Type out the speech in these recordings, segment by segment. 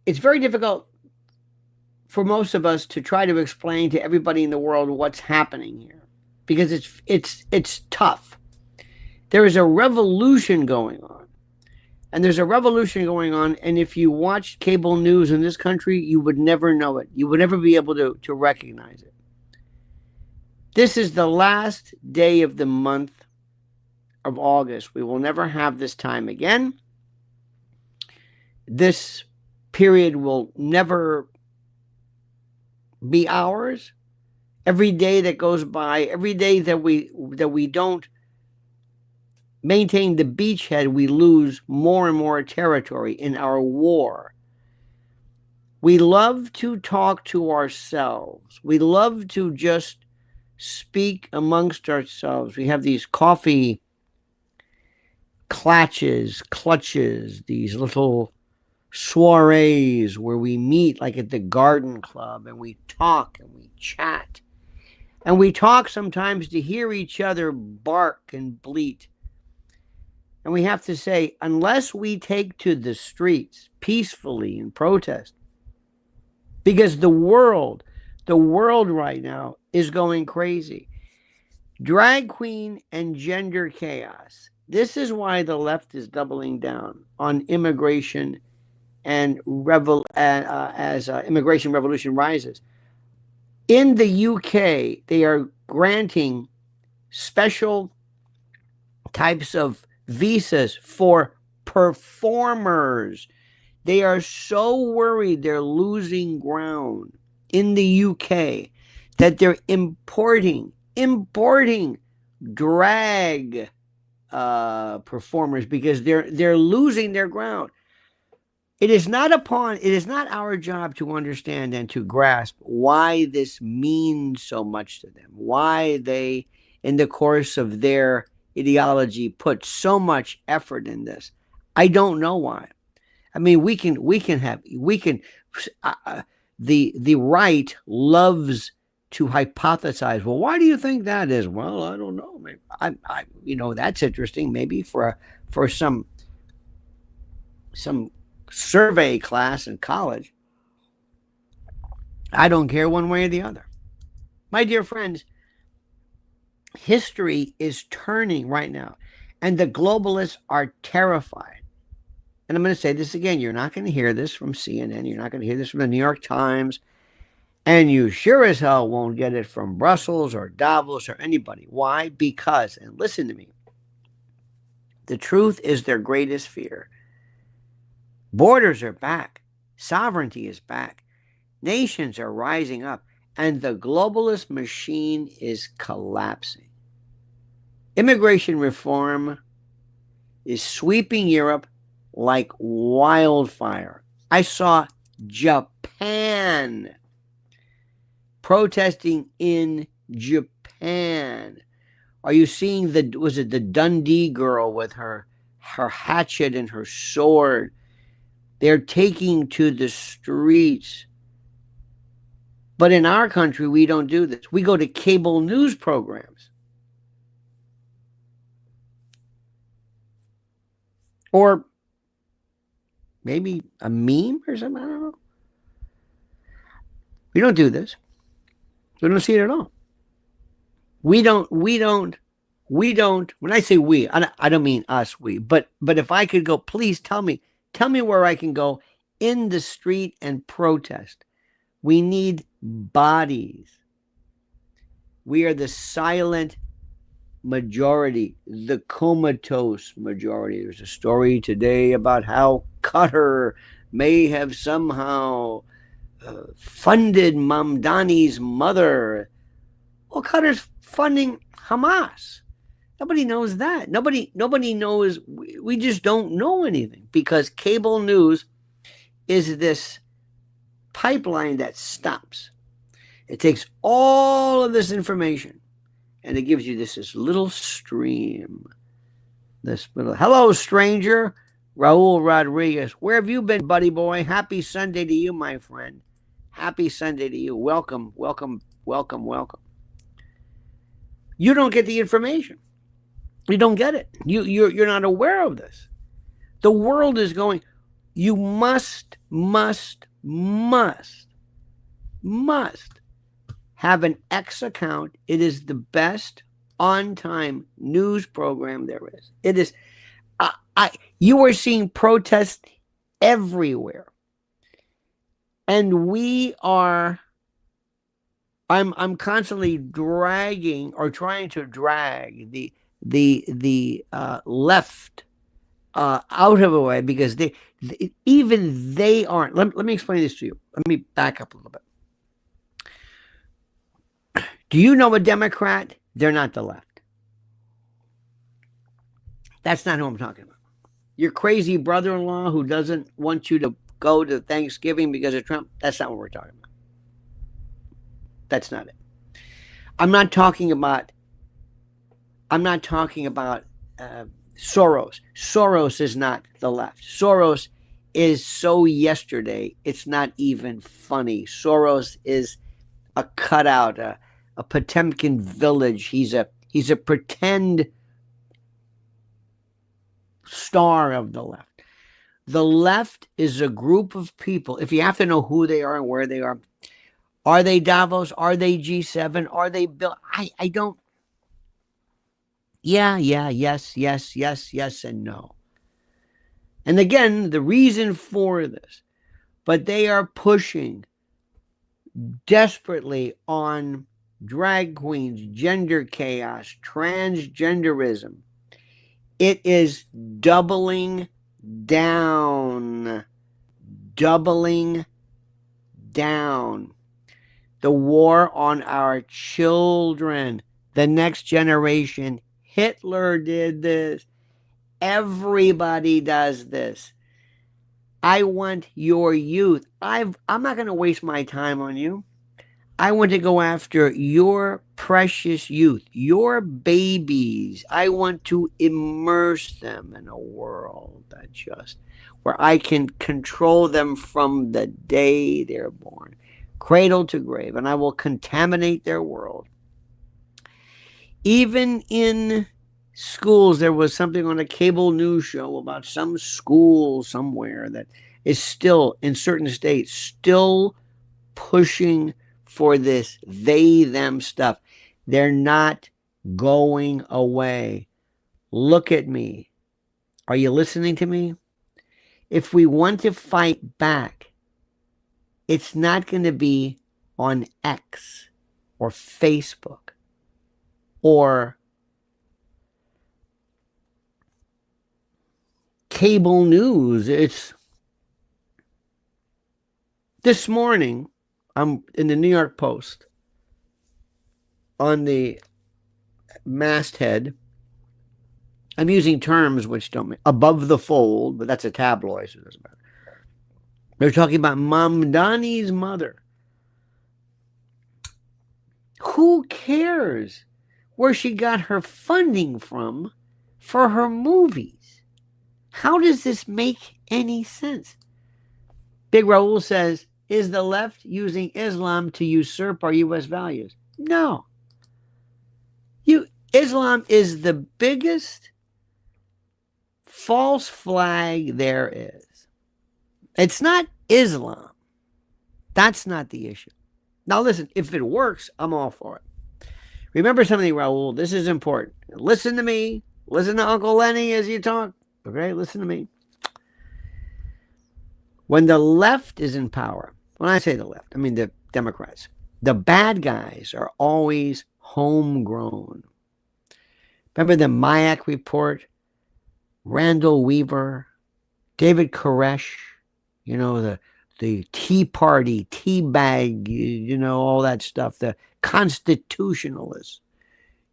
it's very difficult for most of us to try to explain to everybody in the world what's happening here because it's tough. There is a revolution going on. And there's a revolution going on, and if you watch cable news in this country, you would never know it. You would never be able to recognize it. This is the last day of the month of August. We will never have this time again. This period will never be ours. Every day that goes by, every day that we don't maintain the beachhead, we lose more and more territory in our war. We love to talk to ourselves. We love to just speak amongst ourselves. We have these coffee clutches, these little soirees where we meet like at the garden club and we talk and we chat. And we talk sometimes to hear each other bark and bleat. And we have to say, unless we take to the streets peacefully and protest, because the world right now is going crazy. Drag queen and gender chaos. This is why the left is doubling down on immigration and as immigration revolution rises. In the UK, they are granting special types of visas for performers. They are so worried they're losing ground in the UK that they're importing drag performers because they're losing their ground. It is not our job to understand and to grasp why this means so much to them, why they, in the course of their ideology, put so much effort in this. I don't know why. I mean, the right loves to hypothesize. Well, why do you think that is? Well, I don't know. Maybe that's interesting. Maybe for some survey class in college. I don't care one way or the other. My dear friends, history is turning right now, and the globalists are terrified. And I'm going to say this again. You're not going to hear this from CNN. You're not going to hear this from the New York Times. And you sure as hell won't get it from Brussels or Davos or anybody. Why? Because, and listen to me, the truth is their greatest fear. Borders are back. Sovereignty is back. Nations are rising up. And the globalist machine is collapsing. Immigration reform is sweeping Europe like wildfire. I saw Japan protesting in Japan. Are you seeing the Dundee girl with her hatchet and her sword? They're taking to the streets. But in our country, we don't do this. We go to cable news programs. Or maybe a meme or something. I don't know. We don't do this. We don't see it at all. We don't. When I say we, I don't mean us, we. But if I could go, please tell me where I can go in the street and protest. We need bodies. We are the silent majority, the comatose majority. There's a story today about how Qatar may have somehow funded Mamdani's mother. Well, Qatar's funding Hamas. Nobody knows that. Nobody knows. We just don't know anything because cable news is this pipeline that stops. It takes all of this information and it gives you this little stream. This little, hello, stranger. Raul Rodriguez. Where have you been, buddy boy? Happy Sunday to you, my friend. Happy Sunday to you. Welcome, welcome, welcome, welcome. You don't get the information. You don't get it. You're not aware of this. The world is going. You must have an X account. It is the best on-time news program there is. It is. You are seeing protests everywhere, and we are. I'm constantly dragging or trying to drag the left out of the way, because even they aren't. Let me explain this to you. Let me back up a little bit. Do you know a Democrat? They're not the left. That's not who I'm talking about. Your crazy brother-in-law who doesn't want you to go to Thanksgiving because of Trump, that's not what we're talking about. That's not it. I'm not talking about Soros. Soros is not the left. Soros is so yesterday, it's not even funny. Soros is a cutout, a Potemkin village. He's a pretend star of the left. The left is a group of people. If you have to know who they are and where they are they Davos? Are they G7? Are they Bill? I don't. Yeah, yes, and no. And again, the reason for this, but they are pushing desperately on drag queens, gender chaos, transgenderism. It is doubling down. The war on our children, the next generation. Hitler did this. Everybody does this. I want your youth. I'm not going to waste my time on you. I want to go after your precious youth, your babies. I want to immerse them in a world that where I can control them from the day they're born, cradle to grave, and I will contaminate their world. Even in schools, there was something on a cable news show about some school somewhere that is still, in certain states, still pushing for this they-them stuff. They're not going away. Look at me. Are you listening to me? If we want to fight back, it's not going to be on X or Facebook or cable news. It's this morning, I'm in the New York Post on the masthead. I'm using terms which don't mean above the fold, but that's a tabloid, so it doesn't matter. They're talking about Mamdani's mother. Who cares where she got her funding from for her movies? How does this make any sense? Big Raul says, is the left using Islam to usurp our U.S. values? No. Islam is the biggest false flag there is. It's not Islam. That's not the issue. Now listen, if it works, I'm all for it. Remember something, Raul, this is important. Listen to me. Listen to Uncle Lenny as you talk. Okay, listen to me. When the left is in power, when I say the left, I mean the Democrats, the bad guys are always homegrown. Remember the Mayak report? Randall Weaver, David Koresh, the Tea Party, tea bag, all that stuff, the constitutionalists,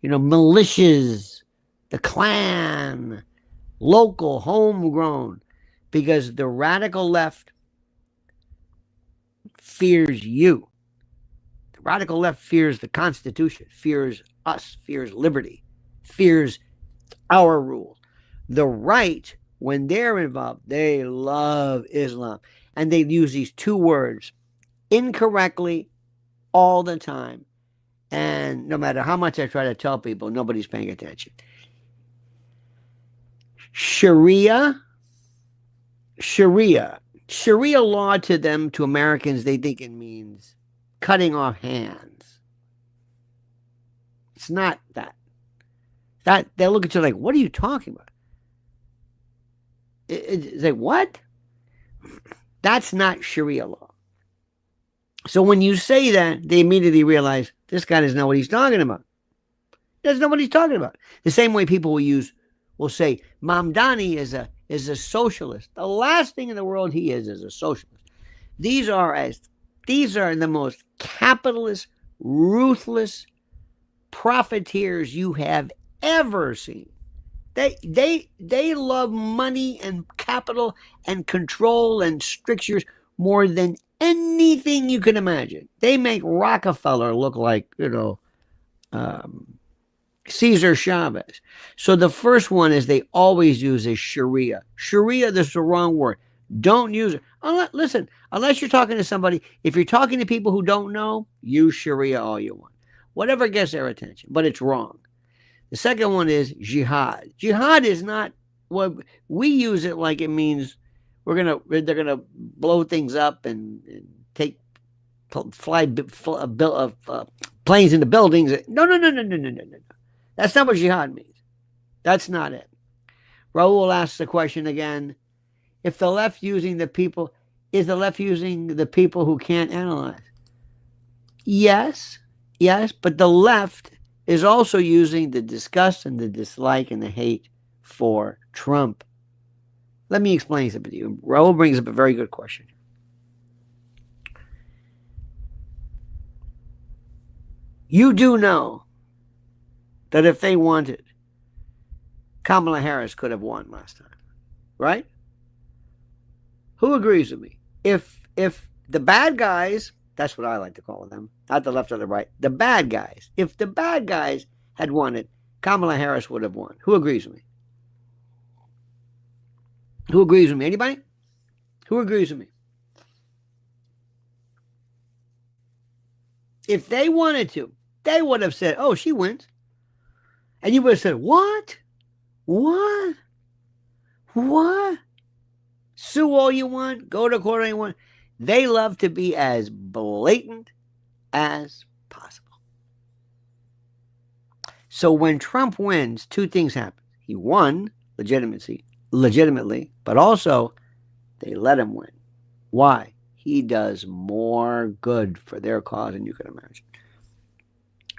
militias, the Klan, local, homegrown, because the radical left fears you. The radical left fears the Constitution, fears us, fears liberty, fears our rules. The right, when they're involved, they love Islam. And they use these two words incorrectly all the time. And no matter how much I try to tell people, nobody's paying attention. Sharia Sharia. Sharia law to them, to Americans, they think it means cutting off hands. It's not that. They look at you like, what are you talking about? It's like, what? That's not Sharia law. So when you say that, they immediately realize this guy doesn't know what he's talking about. He doesn't know what he's talking about. The same way people will say, Mamdani is a socialist. The last thing in the world he is a socialist. These are the most capitalist, ruthless profiteers you have ever seen. They love money and capital and control and strictures more than anything you can imagine. They make Rockefeller look like, Cesar Chavez. So the first one is they always use is Sharia. Sharia, this is the wrong word. Don't use it. Unless you're talking to somebody, if you're talking to people who don't know, use Sharia all you want. Whatever gets their attention, but it's wrong. The second one is jihad. Jihad is not what we use it like it means they're gonna blow things up and fly planes into buildings. No. That's not what jihad means. That's not it. Raul asks the question again: if the left using the people, is the left using the people who can't analyze? Yes, but the left is also using the disgust and the dislike and the hate for Trump. Let me explain something to you. Raul brings up a very good question. You do know that if they wanted, Kamala Harris could have won last time, right? Who agrees with me? If the bad guys, that's what I like to call them, not the left or the right, the bad guys, if the bad guys had won it, Kamala Harris would have won. Who agrees with me? Who agrees with me? Anybody? Who agrees with me? If they wanted to, they would have said, oh, she wins. And you would have said, what? Sue all you want. Go to court all you want. They love to be as blatant as possible. So when Trump wins, two things happen. He won legitimately, but also they let him win. Why? He does more good for their cause than you can imagine.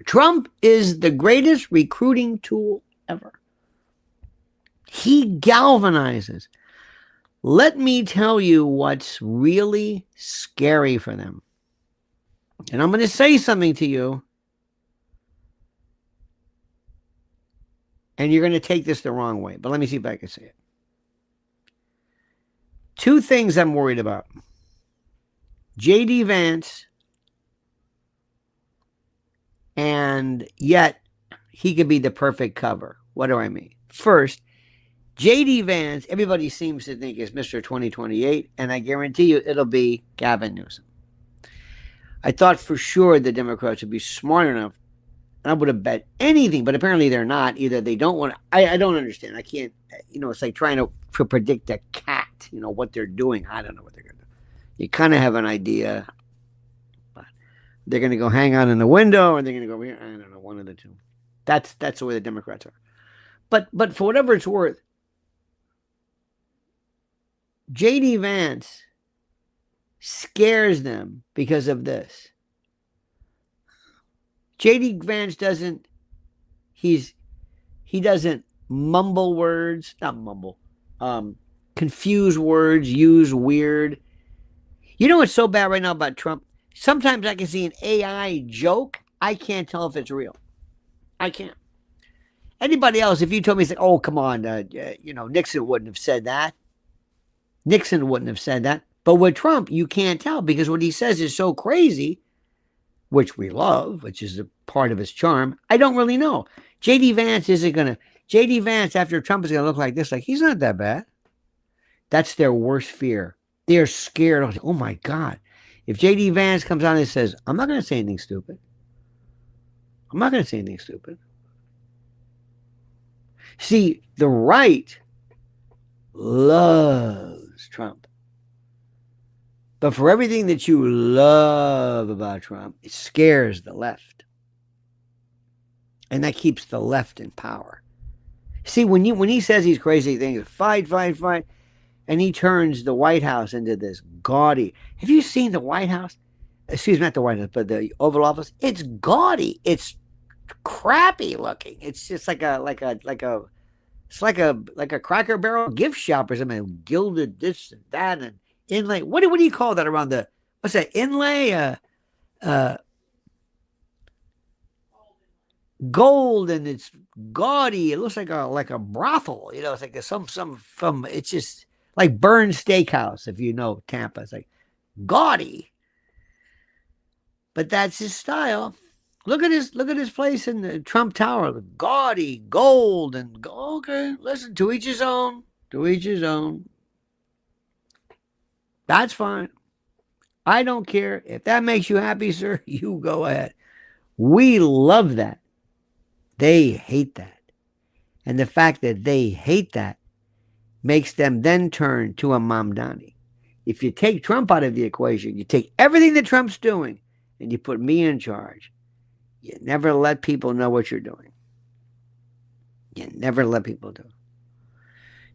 Trump is the greatest recruiting tool ever. He galvanizes. Let me tell you what's really scary for them. And I'm going to say something to you, and you're going to take this the wrong way, but let me see if I can say it. Two things I'm worried about. J.D. Vance, and yet he could be the perfect cover. What do I mean? First, J.D. Vance, everybody seems to think is Mr. 2028, and I guarantee you it'll be Gavin Newsom. I thought for sure the Democrats would be smart enough, and I would have bet anything, but apparently they're not. Either they don't want to, I don't understand. I can't, it's like trying to predict a cat, what they're doing. I don't know what they're going to do. You kind of have an idea, but they're going to go hang out in the window, or they're going to go here. I don't know, one of the two. That's the way the Democrats are. But for whatever it's worth, J.D. Vance scares them because of this. J.D. Vance doesn't mumble words, confuse words, use weird. You know what's so bad right now about Trump? Sometimes I can see an AI joke. I can't tell if it's real. I can't. Anybody else, if you told me, say, oh, come on, Nixon wouldn't have said that. Nixon wouldn't have said that. But with Trump, you can't tell because what he says is so crazy, which we love, which is a part of his charm. I don't really know. J.D. Vance, after Trump, is going to look like this. Like, he's not that bad. That's their worst fear. They're scared. Oh, my God. If J.D. Vance comes on and says, I'm not going to say anything stupid. See, the right loves loves Trump. But for everything that you love about Trump, it scares the left. And that keeps the left in power. See, when he says these crazy things, fight, fight, fight, and he turns the White House into this gaudy. Have you seen the White House? Excuse me, not the White House, but the Oval Office. It's gaudy. It's crappy looking. It's just like a Cracker Barrel gift shop or something. Gilded this and that and inlay. What do you call that around the? What's that inlay? Gold, and it's gaudy. It looks like a brothel. You know, it's like some from. It's just like Burns Steakhouse, if you know Tampa. It's like gaudy, but that's his style. Look at his place in the Trump Tower, gaudy, gold, and okay. Listen, to each his own. To each his own. That's fine. I don't care if that makes you happy, sir. You go ahead. We love that. They hate that, and the fact that they hate that makes them then turn to a Mamdani. If you take Trump out of the equation, you take everything that Trump's doing, and you put me in charge. You never let people know what you're doing. You never let people do.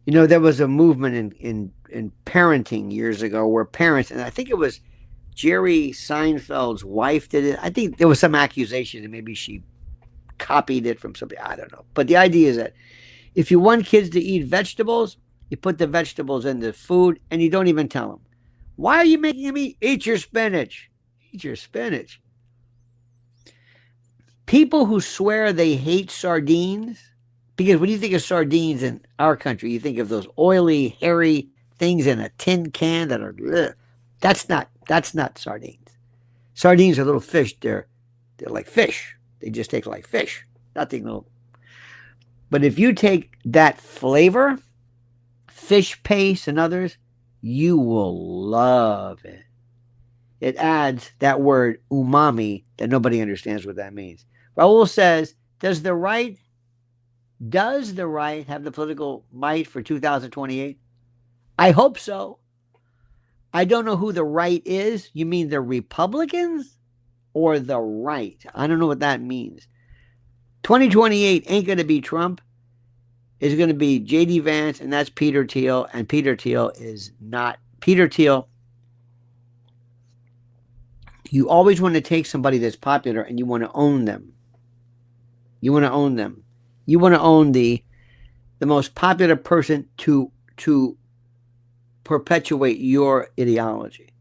You know, there was a movement in parenting years ago where parents, and I think it was Jerry Seinfeld's wife did it. I think there was some accusation that maybe she copied it from somebody. I don't know. But the idea is that if you want kids to eat vegetables, you put the vegetables in the food and you don't even tell them. Why are you making them eat your spinach? Eat your spinach. People who swear they hate sardines, because when you think of sardines in our country, you think of those oily, hairy things in a tin can that are, ugh. That's not sardines. Sardines are little fish. They're like fish. They just taste like fish. Nothing little. But if you take that flavor, fish paste and others, you will love it. It adds that word umami that nobody understands what that means. Raul says, does the right have the political might for 2028? I hope so. I don't know who the right is. You mean the Republicans or the right? I don't know what that means. 2028 ain't going to be Trump. It's going to be J.D. Vance, and that's Peter Thiel. And Peter Thiel is not. Peter Thiel, you always want to take somebody that's popular and you want to own them. You want to own them. You want to own the most popular person to perpetuate your ideology.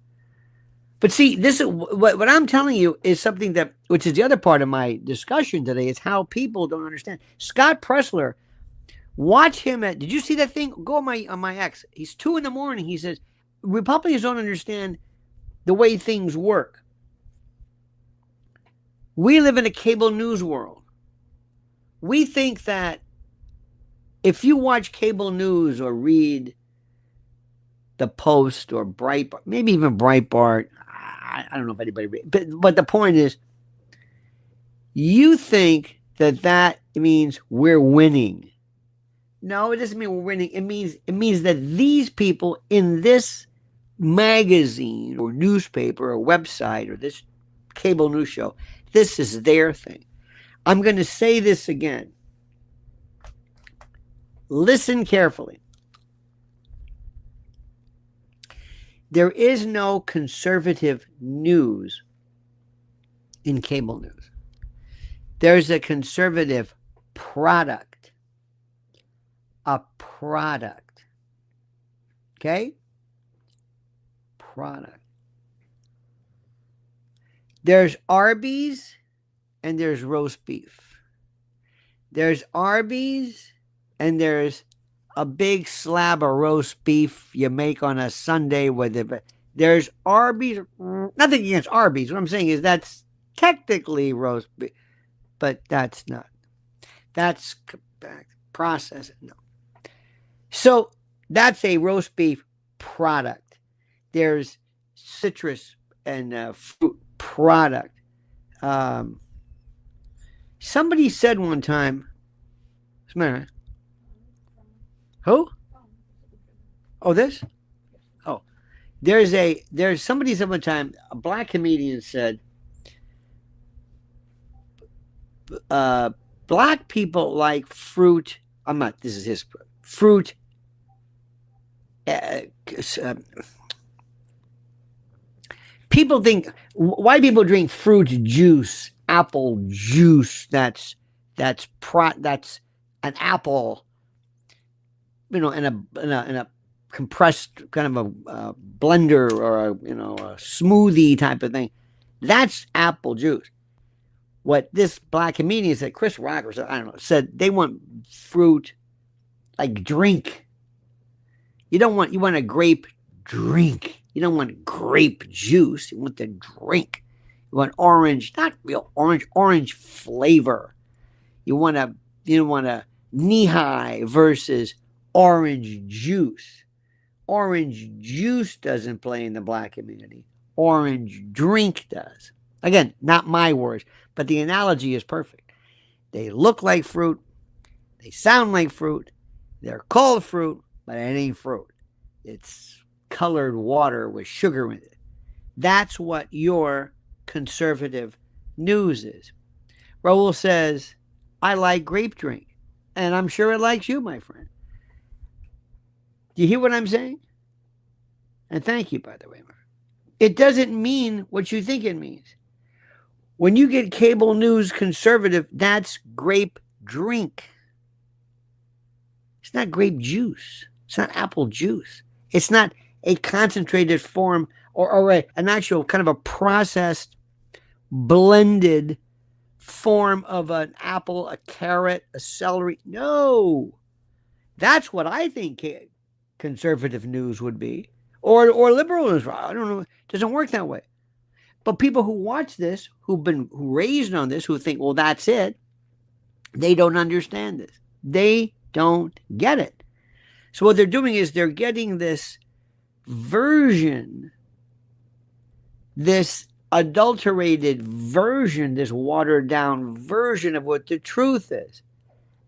But see, this is what I'm telling you is something that, which is the other part of my discussion today, is how people don't understand. Scott Pressler, watch him did you see that thing? Go on my X. He's 2 a.m. He says, Republicans don't understand the way things work. We live in a cable news world. We think that if you watch cable news or read the Post or Breitbart, maybe even Breitbart, I don't know if anybody read, but the point is, you think that means we're winning. No, it doesn't mean we're winning. It means that these people in this magazine or newspaper or website or this cable news show, this is their thing. I'm going to say this again. Listen carefully. There is no conservative news in cable news. There's a conservative product. A product. Okay? Product. There's Arby's and there's roast beef. There's Arby's and there's a big slab of roast beef you make on a Sunday with there's Arby's. Nothing against Arby's. What I'm saying is that's technically roast beef, but that's not. That's processed. No. So that's a roast beef product. There's citrus and fruit product. Somebody said one time, what's the matter? Who? Oh, this? There's somebody sometime, a black comedian said, black people like fruit. I'm not. This is his fruit. Uh, uh, People think white people drink fruit juice, apple juice. That's an apple, in a compressed kind of a blender or a smoothie type of thing. That's apple juice. What this black comedian said, Chris Rock or I don't know, said they want fruit like drink. You want a grape drink. You don't want grape juice. You want the drink. You want orange, not real orange flavor. You want a knee-high versus orange juice. Orange juice doesn't play in the black community. Orange drink does. Again, not my words, but the analogy is perfect. They look like fruit. They sound like fruit. They're called fruit, but it ain't fruit. It's colored water with sugar in it. That's what your conservative news is. Raul says, I like grape drink, and I'm sure it likes you, my friend. Do you hear what I'm saying? And thank you, by the way, my friend. It doesn't mean what you think it means. When you get cable news conservative, that's grape drink. It's not grape juice. It's not apple juice. It's not a concentrated form or an actual kind of a processed, blended form of an apple, a carrot, a celery. No. That's what I think conservative news would be. Or liberal news. I don't know. It doesn't work that way. But people who watch this, who've been raised on this, who think, well, that's it, they don't understand this. They don't get it. So what they're doing is they're getting this version, this adulterated version, this watered down version of what the truth is.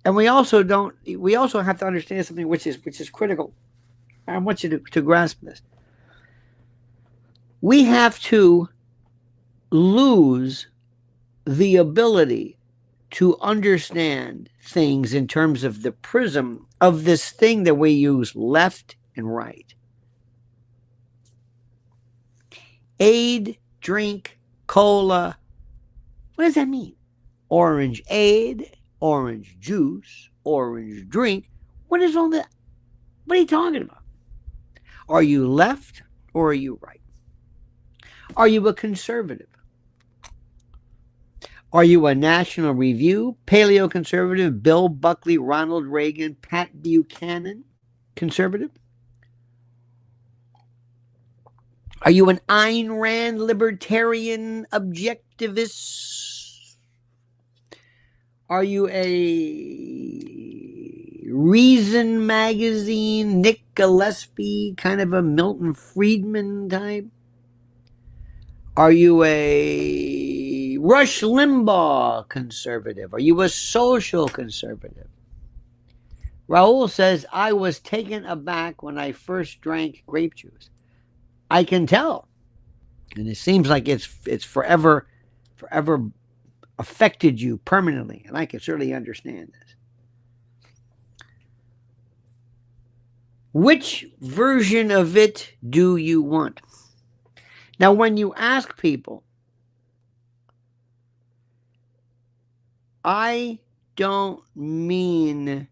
And we also have to understand something which is critical. I want you to grasp this. We have to lose the ability to understand things in terms of the prism of this thing that we use, left and right. Aid, drink, cola. What does that mean? Orange aid, orange juice, orange drink. What is all that? What are you talking about? Are you left or are you right? Are you a conservative? Are you a National Review, paleo-conservative, Bill Buckley, Ronald Reagan, Pat Buchanan conservative? Are you an Ayn Rand libertarian objectivist? Are you a Reason magazine, Nick Gillespie, kind of a Milton Friedman type? Are you a Rush Limbaugh conservative? Are you a social conservative? Raul says, I was taken aback when I first drank grape juice. I can tell. And it seems like it's forever affected you permanently. And I can certainly understand this. Which version of it do you want? Now, when you ask people, I don't mean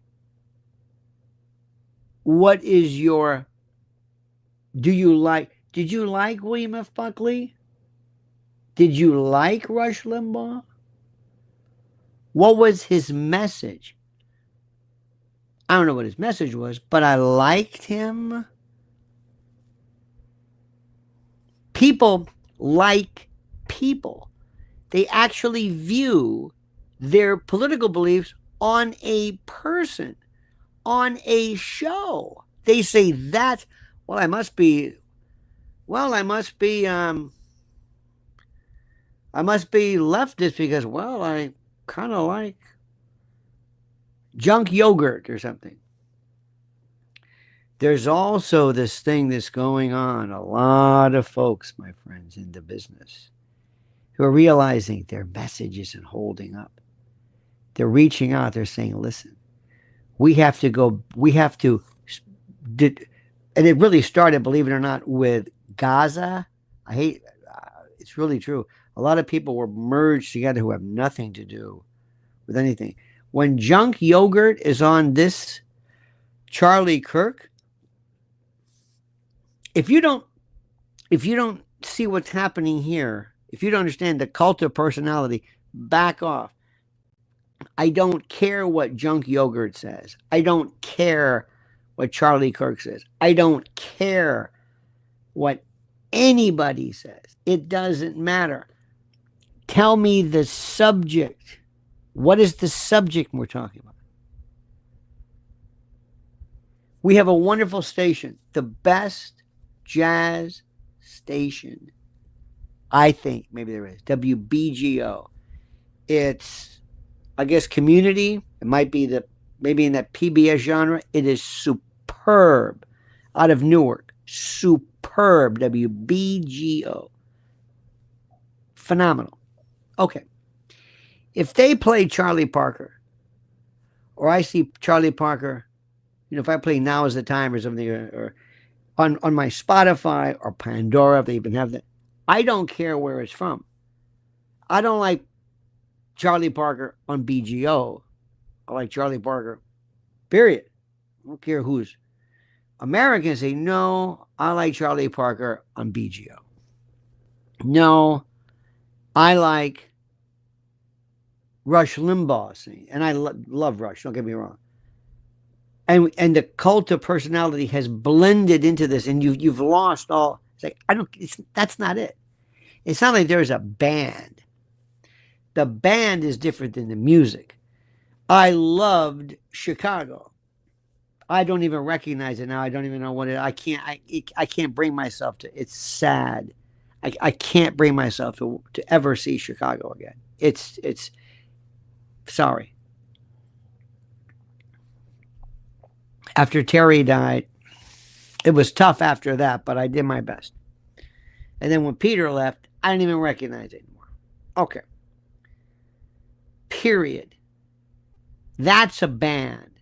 what is your, did you like William F. Buckley? Did you like Rush Limbaugh? What was his message? I don't know what his message was, but I liked him. People like people. They actually view their political beliefs on a person, on a show. They say that, I must be leftist because, I kind of like junk yogurt or something. There's also this thing that's going on. A lot of folks, my friends, in the business who are realizing their message isn't holding up. They're reaching out. They're saying, listen, we have to go, we have to, and it really started, believe it or not, with Gaza. I hate, it's really true. A lot of people were merged together who have nothing to do with anything. When junk yogurt is on this Charlie Kirk, if you don't see what's happening here, if you don't understand the cult of personality, back off. I don't care what junk yogurt says. I don't care what Charlie Kirk says. I don't care what anybody says. It doesn't matter. Tell me the subject. What is the subject we're talking about? We have a wonderful station, the best jazz station, I think, maybe there is, WBGO. It's, I guess, community. It might be maybe in that PBS genre. It is superb. Out of Newark. Superb. WBGO. Phenomenal. Okay. If they play Charlie Parker, or I see Charlie Parker, if I play Now Is the Time or something, or on my Spotify or Pandora, if they even have that, I don't care where it's from. I don't like Charlie Parker on BGO. I like Charlie Parker, period. I don't care who's. Americans say, no, I like Charlie Parker on BGO. No, I like Rush Limbaugh singing. And I love Rush, don't get me wrong. And the cult of personality has blended into this, and you've lost all. It's like, that's not it. It's not like there's a band. The band is different than the music. I loved Chicago. I don't even recognize it now. I don't even know what it. I can't bring myself to. It's sad. I can't bring myself to ever see Chicago again. It's sorry. After Terry died, it was tough after that, but I did my best. And then when Peter left, I didn't even recognize it anymore. Okay. Period. That's a band.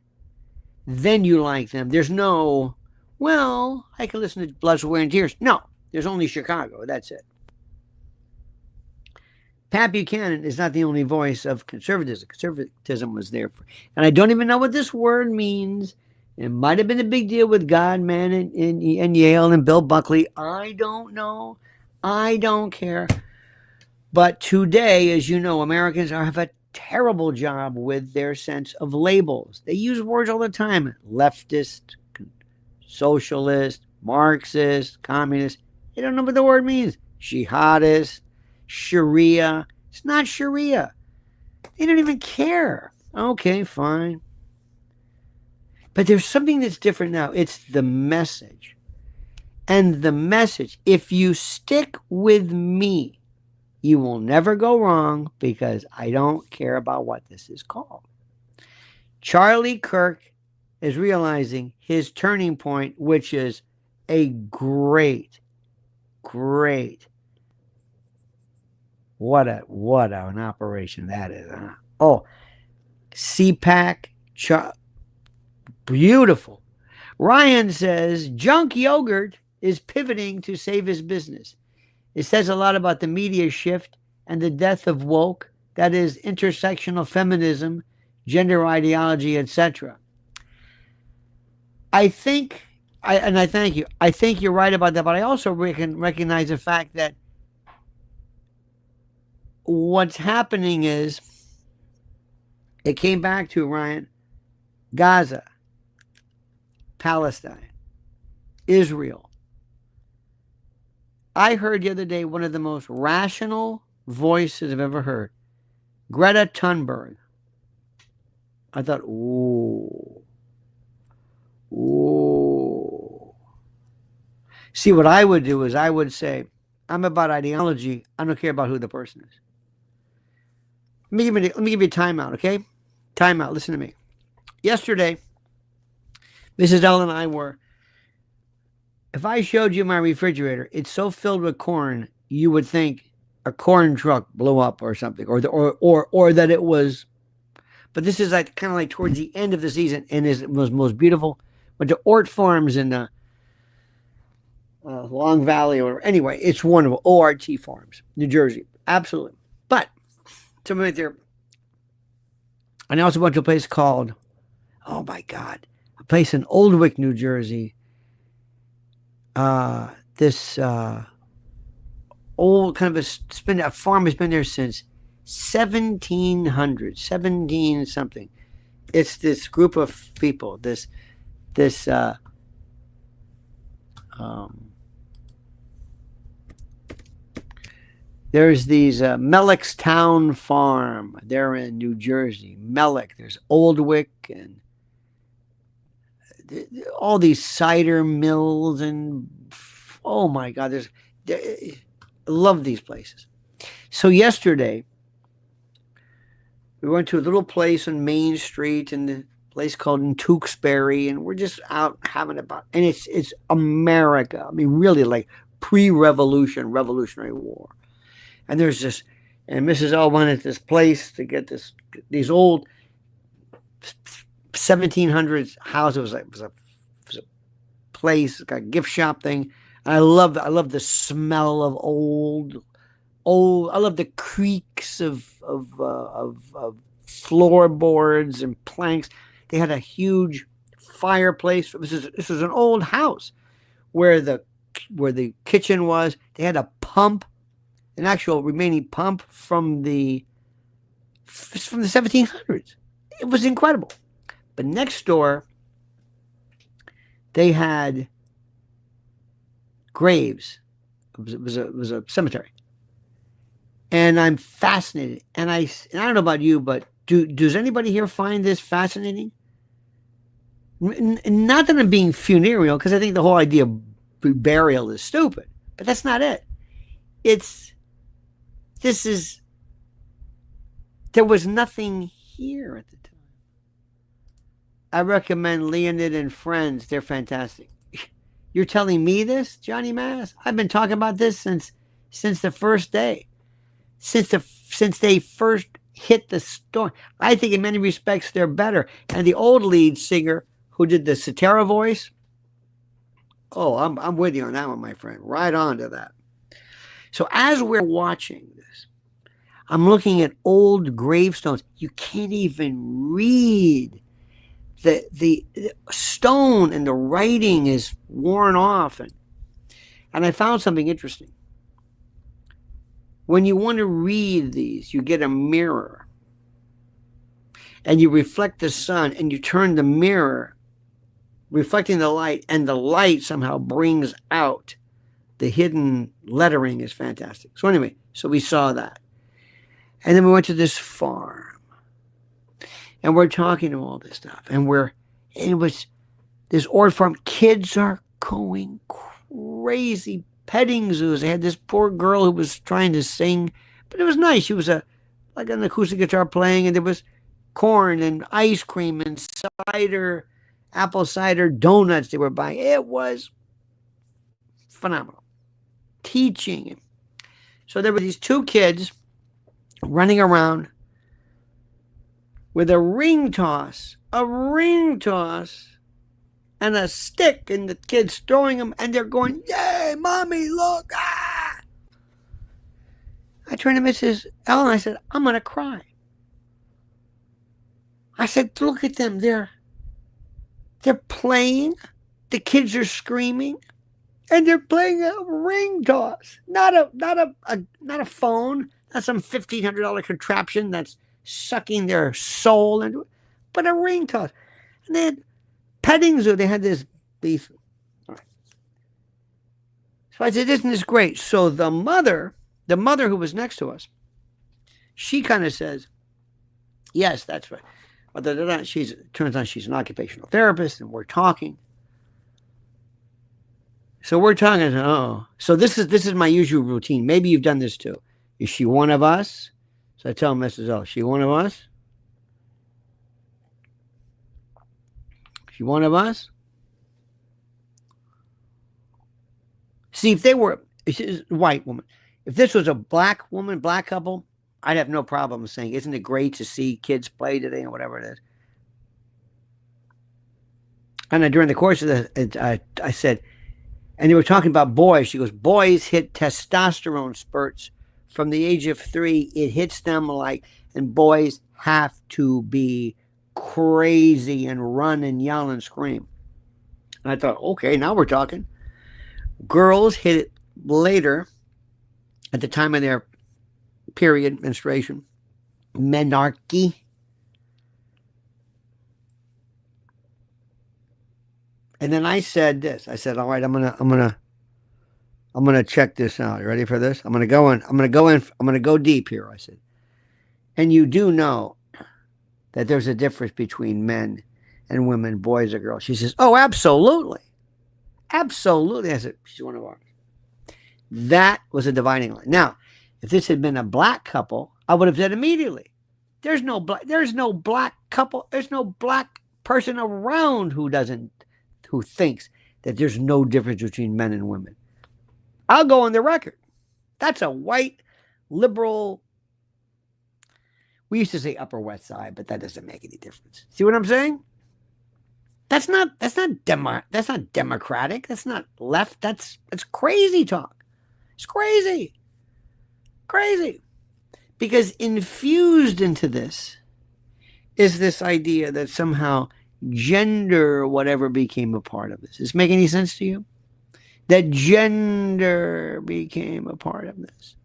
Then you like them. There's no, well, I can listen to Blood, Sweat, and Tears. No, there's only Chicago. That's it. Pat Buchanan is not the only voice of conservatism. Conservatism was there. And I don't even know what this word means. It might have been a big deal with God, man, and Yale and Bill Buckley. I don't know. I don't care. But today, as you know, Americans have a terrible job with their sense of labels. They use words all the time. Leftist, socialist, Marxist, communist. They don't know what the word means. Jihadist, Sharia. It's not Sharia. They don't even care. Okay, fine. But there's something that's different now. It's the message. And the message, if you stick with me, you will never go wrong because I don't care about what this is called. Charlie Kirk is realizing his turning point, which is a great, what an operation that is. Huh? Oh, CPAC, beautiful. Ryan says junk yogurt is pivoting to save his business. It says a lot about the media shift and the death of woke, that is intersectional feminism, gender ideology, etc. I thank you. I think you're right about that, but I also recognize the fact that what's happening is, it came back to, Ryan, Gaza, Palestine, Israel. I heard the other day one of the most rational voices I've ever heard, Greta Thunberg. I thought, ooh. See, what I would do is I would say, I'm about ideology. I don't care about who the person is. Let me give you a timeout, okay? Timeout. Listen to me. Yesterday, Mrs. L and I were if I showed you my refrigerator, it's so filled with corn, you would think a corn truck blew up or something, or that it was. But this is like kind of like towards the end of the season, and it was most beautiful. Went to Ort Farms in Long Valley, or anyway, it's wonderful. ORT Farms, New Jersey, absolutely. But so we went there, and I also went to a place called, oh my God, a place in Oldwick, New Jersey. This old kind of a farm has been there since 1700, 17 something. It's this group of people, this there's these Mellickstown Farm. They're in New Jersey. Mellick. There's Oldwick and all these cider mills, and oh my God, I love these places. So yesterday we went to a little place on Main Street, and the place called in Tewksbury, and we're just out having and it's America. I mean, really like Revolutionary War. And there's this, and Mrs. L wanted this place to get these old 1700s houses. It was a place, like a gift shop thing. And I love the smell of old. I love the creaks of floorboards and planks. They had a huge fireplace. This is an old house where the kitchen was. They had a pump, an actual remaining pump from the 1700s. It was incredible. But next door, they had graves. It was a cemetery. And I'm fascinated. And I don't know about you, but does anybody here find this fascinating? Not that I'm being funereal, because I think the whole idea of burial is stupid. But that's not it. There was nothing here at the time. I recommend Leonid and Friends. They're fantastic. You're telling me this, Johnny Mass? I've been talking about this since the first day. Since they first hit the storm. I think in many respects they're better. And the old lead singer who did the Cetera voice, oh, I'm with you on that one, my friend. Right on to that. So as we're watching this, I'm looking at old gravestones. You can't even read. The stone and the writing is worn off. And I found something interesting. When you want to read these, you get a mirror. And you reflect the sun, and you turn the mirror, reflecting the light, and the light somehow brings out the hidden lettering. Is fantastic. So anyway, so we saw that. And then we went to this farm. And we're talking to all this stuff. And it was this Ort Farm. Kids are going crazy. Petting zoos. They had this poor girl who was trying to sing, but it was nice. She was like an acoustic guitar playing, and there was corn and ice cream and cider, apple cider donuts they were buying. It was phenomenal. Teaching. So there were these two kids running around with a ring toss, and a stick, and the kids throwing them, and they're going, yay, mommy, look, ah! I turned to Mrs. L and I said, I'm going to cry. I said, look at them. They're playing. The kids are screaming, and they're playing a ring toss. Not a phone, not some $1,500 contraption that's sucking their soul into it, but a ring toss. And then petting zoo, they had this beef. All right. So I said, isn't this great? So the mother who was next to us, she kind of says, yes, that's right. But turns out she's an occupational therapist, and we're talking. So we're talking, so this is my usual routine. Maybe you've done this too. Is she one of us? So I tell Mrs. L, is she one of us? She one of us? See, if they were a white woman, if this was a black woman, black couple, I'd have no problem saying, isn't it great to see kids play today or whatever it is? And during the course of the, I said, and they were talking about boys. She goes, boys hit testosterone spurts from the age of 3. It hits them like, and boys have to be crazy and run and yell and scream. And I thought, okay, now we're talking. Girls hit it later at the time of their period, menstruation, menarche. And then I said this. I said, all right, I'm gonna check this out. You ready for this? I'm gonna go deep here. I said, and you do know that there's a difference between men and women, boys or girls. She says, oh, absolutely. Absolutely. I said, she's one of ours. That was a dividing line. Now, if this had been a black couple, I would have said immediately, there's no black couple, there's no black person around who thinks that there's no difference between men and women. I'll go on the record. That's a white liberal. We used to say Upper West Side, but that doesn't make any difference. See what I'm saying? That's not democratic. That's not left. That's crazy talk. It's crazy. Crazy. Because infused into this is this idea that somehow gender or whatever became a part of this. Does this make any sense to you? That gender became a part of this.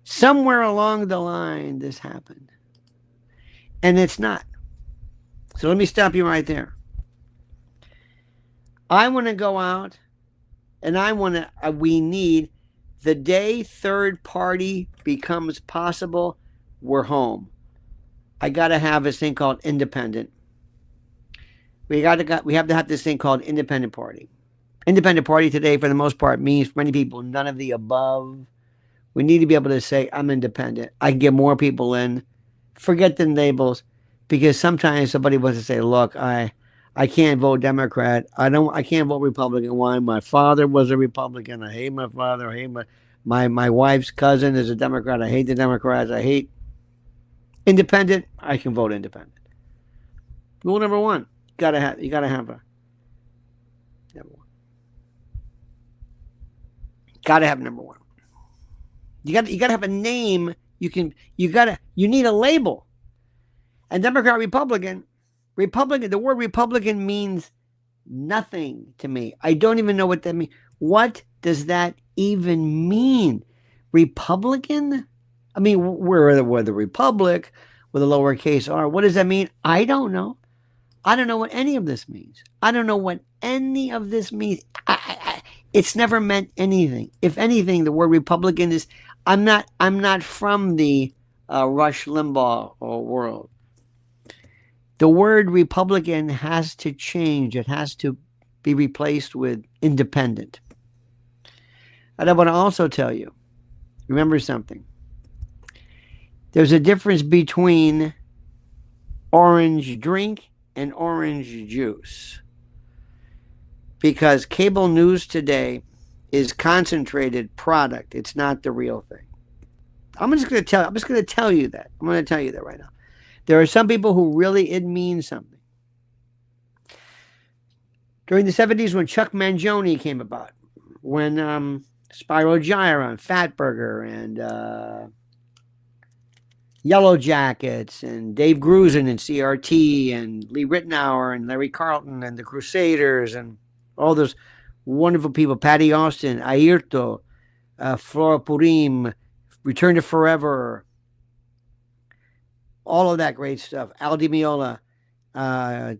Somewhere along the line, this happened. And it's not. So let me stop you right there. I want to go out and we need the day third party becomes possible, we're home. I got to have this thing called independent. We have to have this thing called independent party. Independent party today, for the most part, means for many people, none of the above. We need to be able to say, I'm independent. I can get more people in. Forget the labels. Because sometimes somebody wants to say, look, I can't vote Democrat. I can't vote Republican. Why? My father was a Republican. I hate my father. I hate my wife's cousin is a Democrat. I hate the Democrats. I hate independent. I can vote independent. Rule number 1. You gotta have a number 1. Gotta have number 1. You gotta have a name. You need a label. And Democrat, Republican, the word Republican means nothing to me. I don't even know what that means. What does that even mean? Republican? I mean, we're the Republic with a lowercase r. What does that mean? I don't know. I don't know what any of this means. I don't know what any of this means. It's never meant anything. If anything, the word Republican is. I'm not from the Rush Limbaugh world. The word Republican has to change. It has to be replaced with independent. And I want to also tell you, remember something. There's a difference between orange drink and orange juice. Because cable news today is concentrated product. It's not the real thing. I'm just going to tell you that. I'm going to tell you that right now. There are some people who really, it means something. During the 70s when Chuck Mangione came about, when Spyro Gyra, Fatburger, and Yellow Jackets, and Dave Grusin and CRT, and Lee Ritenour, and Larry Carlton, and the Crusaders, and all those wonderful people, Patty Austin, Ayrton, Flora Purim, Return to Forever, all of that great stuff. Al Di Meola,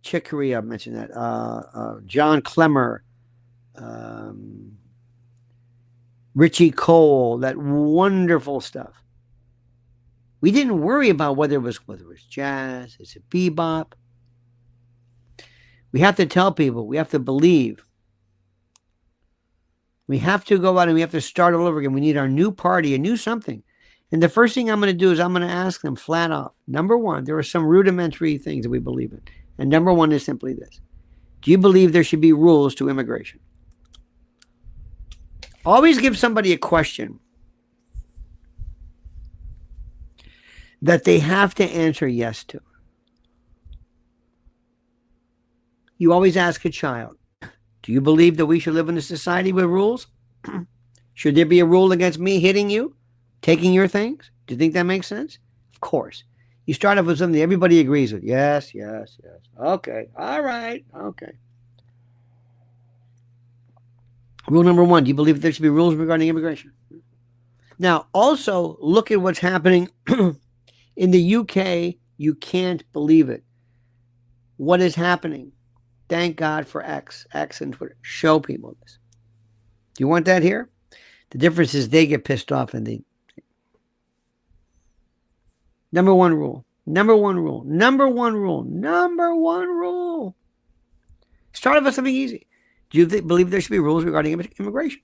Chick Corea, I mentioned that. John Clemmer, Richie Cole, that wonderful stuff. We didn't worry about whether it was jazz, is it bebop. We have to tell people, we have to believe. We have to go out and we have to start all over again. We need our new party, a new something. And the first thing I'm going to do is I'm going to ask them flat off. Number 1, there are some rudimentary things that we believe in. And number 1 is simply this. Do you believe there should be rules to immigration? Always give somebody a question that they have to answer yes to. You always ask a child, do you believe that we should live in a society with rules? Should there be a rule against me hitting you, taking your things? Do you think that makes sense? Of course. You start off with something everybody agrees with. Yes, yes, yes. Okay. All right. Okay. Rule number 1, do you believe there should be rules regarding immigration? Now, also, look at what's happening in the UK. You can't believe it. What is happening? Thank God for X and Twitter. Show people this. Do you want that here? The difference is they get pissed off and they... Number one rule. Start off with something easy. Do you believe there should be rules regarding immigration?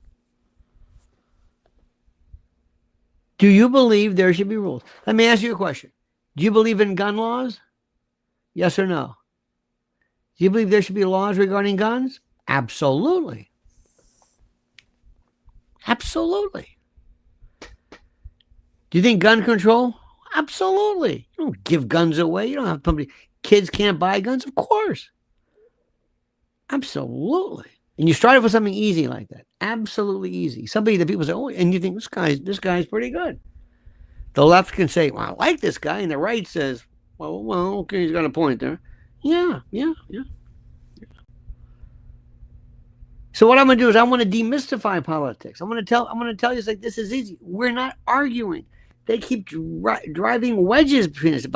Do you believe there should be rules? Let me ask you a question. Do you believe in gun laws? Yes or no? Do you believe there should be laws regarding guns? Absolutely. Absolutely. Do you think gun control? Absolutely. You don't give guns away. You don't have somebody. Kids can't buy guns? Of course. Absolutely. And you start off with something easy like that. Absolutely easy. Somebody that people say, oh, and you think this guy's pretty good. The left can say, well, I like this guy. And the right says, well, okay, he's got a point there. Yeah. So what I'm going to do is I want to demystify politics. I'm going to tell you, it's like, this is easy. We're not arguing. They keep driving wedges between us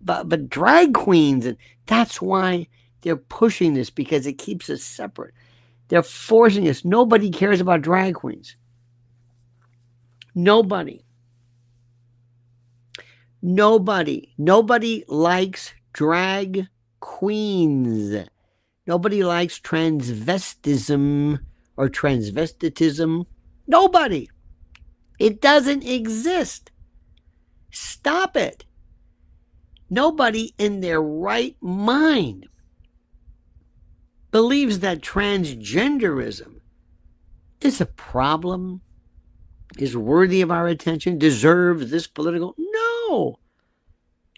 but drag queens. And that's why they're pushing this, because it keeps us separate. They're forcing us. Nobody cares about drag queens. Nobody likes drag queens. Nobody likes transvestism or transvestitism. Nobody. It doesn't exist. Stop it. Nobody in their right mind believes that transgenderism is a problem, is worthy of our attention, deserves this political... No.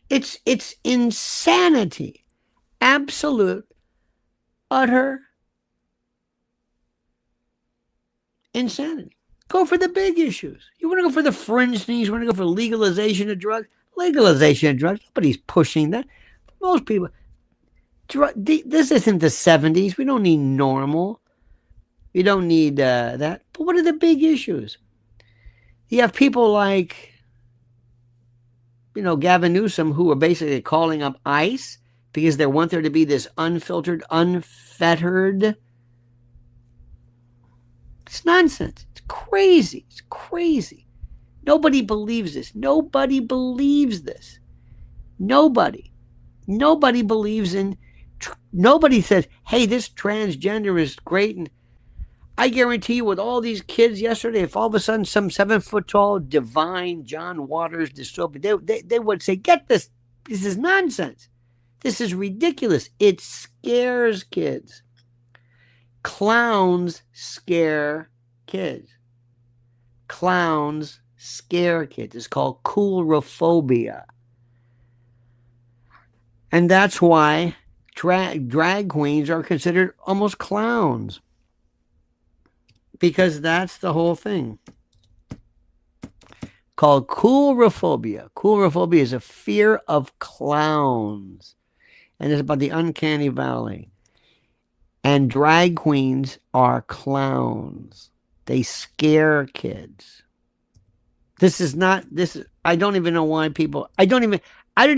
It's insanity. Absolute, utter insanity. Go for the big issues. You want to go for the fringe things? You want to go for legalization of drugs? Legalization of drugs. Nobody's pushing that. Most people... This isn't the 70s. We don't need normal. We don't need that. But what are the big issues? You have people like, Gavin Newsom, who are basically calling up ICE because they want there to be this unfiltered, unfettered. It's nonsense. It's crazy. It's crazy. Nobody believes this. Nobody believes this. Nobody believes in... Nobody says, hey, this transgender is great. And I guarantee you, with all these kids yesterday, if all of a sudden some 7-foot-tall divine John Waters dystopia, they would say, get this. This is nonsense. This is ridiculous. It scares kids. Clowns scare kids. Clowns scare kids. It's called coulrophobia. And that's why drag queens are considered almost clowns, because that's the whole thing called coulrophobia. Coulrophobia is a fear of clowns, and it's about the uncanny valley. And drag queens are clowns. They scare kids. I don't even know why I don't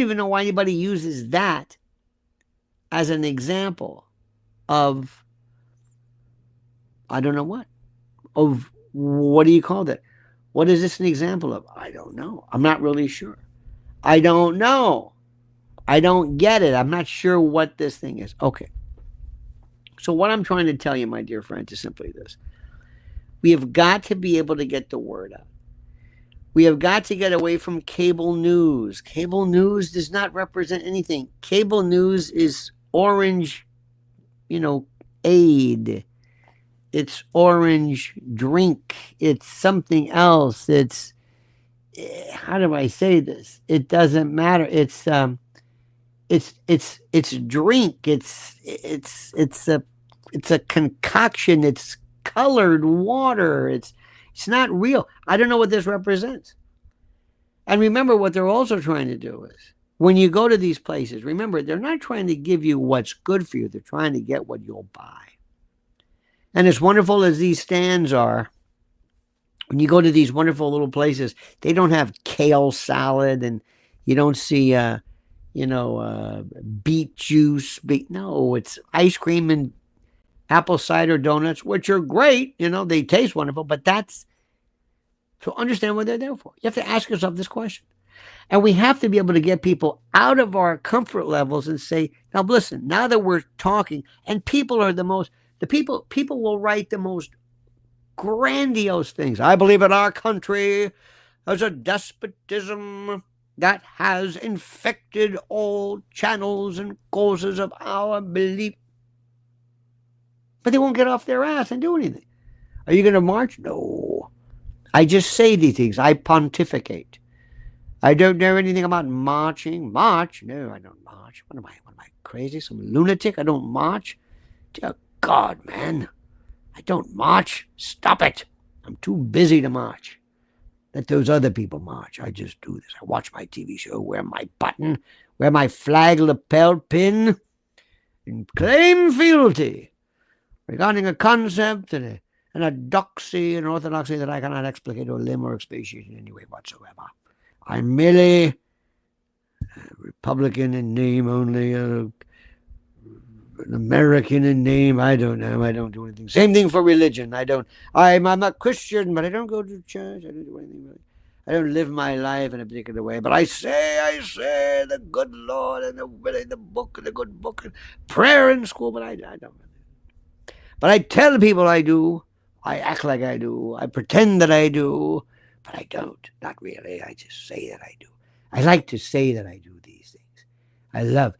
even know why anybody uses that as an example of, I don't know what. Of what do you call that? What is this an example of? I don't know. I'm not really sure. I don't know. I don't get it. I'm not sure what this thing is. Okay. So what I'm trying to tell you, my dear friends, is simply this. We have got to be able to get the word out. We have got to get away from cable news. Cable news does not represent anything. Cable news is orange, aid. it's orange drink. It's something else. It's, how do I say this? It doesn't matter. It's drink. It's a concoction. It's colored water. It's not real. I don't know what this represents. And remember, what they're also trying to do is, when you go to these places, remember, they're not trying to give you what's good for you. They're trying to get what you'll buy. And as wonderful as these stands are, when you go to these wonderful little places, they don't have kale salad, and you don't see, beet juice. No, it's ice cream and apple cider donuts, which are great. They taste wonderful, but that's to understand what they're there for. You have to ask yourself this question. And we have to be able to get people out of our comfort levels and say, now listen, now that we're talking, and people will write the most grandiose things. I believe in our country there's a despotism that has infected all channels and causes of our belief. But they won't get off their ass and do anything. Are you going to march? No. I just say these things. I pontificate. I don't know anything about marching. March? No, I don't march. What am I crazy? Some lunatic? I don't march? Dear God, man. I don't march. Stop it. I'm too busy to march. Let those other people march. I just do this. I watch my TV show, wear my button, wear my flag lapel pin, and claim fealty regarding a concept and a doxy and orthodoxy that I cannot explicate or limb or expatiate in any way whatsoever. I'm merely a Republican in name only, an American in name. I don't know. I don't do anything. Same thing for religion. I'm a Christian, but I don't go to church. I don't do anything really. I don't live my life in a particular way. But I say the good Lord and the book and the good book and prayer in school, but I don't really. But I tell people I do. I act like I do. I pretend that I do, but I don't. Not really. I just say that I do. I like to say that I do these things. I love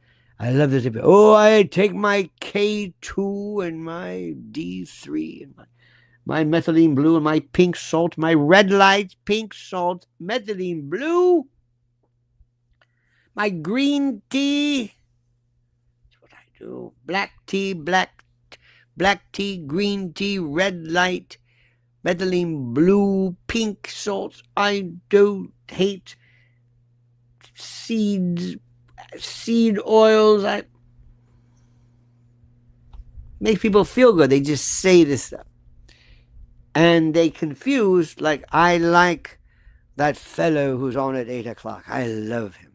this. Oh, I take my K2 and my D3 and my methylene blue and my pink salt, my red lights, pink salt, methylene blue, my green tea. That's what I do. Black tea, green tea, red light, methylene blue, pink salt. I don't hate seed oils. Makes people feel good. They just say this stuff. And they confuse, like, I like that fellow who's on at 8 o'clock. I love him.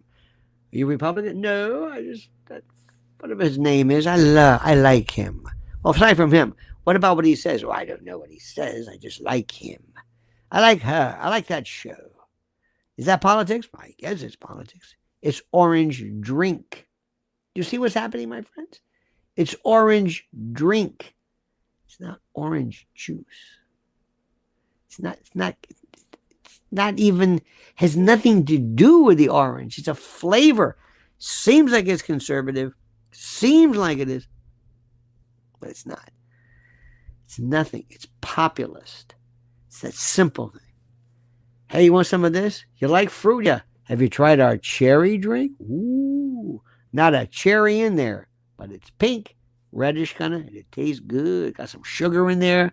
Are you Republican? No, whatever his name is, I like him. Well, aside from him, what about what he says? Well, I don't know what he says. I just like him. I like her. I like that show. Is that politics? I guess it's politics. It's orange drink. You see what's happening, my friends? It's orange drink. It's not orange juice. It's not even, has nothing to do with the orange. It's a flavor. Seems like it's conservative. Seems like it is. But it's not. It's nothing. It's populist. It's that simple thing. Hey, you want some of this? You like fruit? Yeah. Have you tried our cherry drink? Ooh, not a cherry in there, but it's pink, reddish kind of, and it tastes good. Got some sugar in there.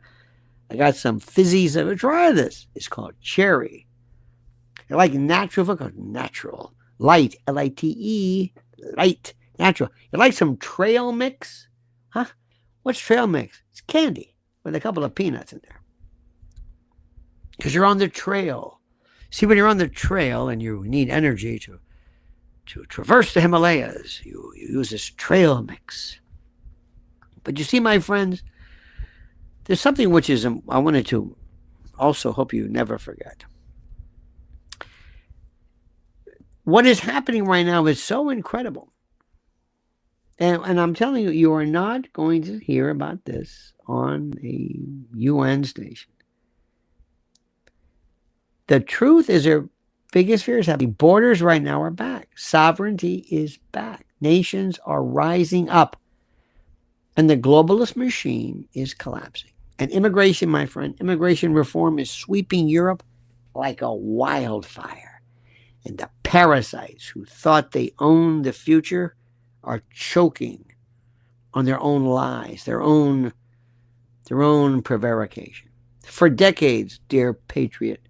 I got some fizzy stuff. Try this. It's called cherry. You like natural food? Natural. Light, L-I-T-E, light, natural. You like some trail mix? Huh? What's trail mix? It's candy with a couple of peanuts in there. Because you're on the trail. See, when you're on the trail and you need energy to traverse the Himalayas, you use this trail mix. But you see, my friends, there's something which is, I wanted to also hope you never forget. What is happening right now is so incredible. And I'm telling you, you are not going to hear about this on a UN station. The truth is their biggest fear is happening. Borders right now are back. Sovereignty is back. Nations are rising up. And the globalist machine is collapsing. And immigration, my friend, immigration reform is sweeping Europe like a wildfire. And the parasites who thought they owned the future are choking on their own lies, their own prevarication. For decades, dear patriot,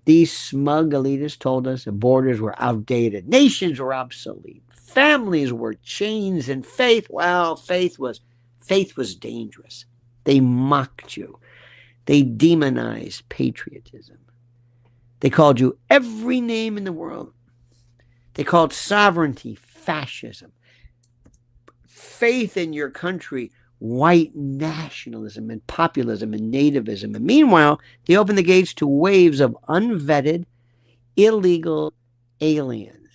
these smug elitists told us the borders were outdated, nations were obsolete, families were chains, and faith, well, faith was dangerous. They mocked you. They demonized patriotism. They called you every name in the world. They called sovereignty fascism. Faith in your country, white nationalism and populism and nativism. And meanwhile, they opened the gates to waves of unvetted, illegal aliens,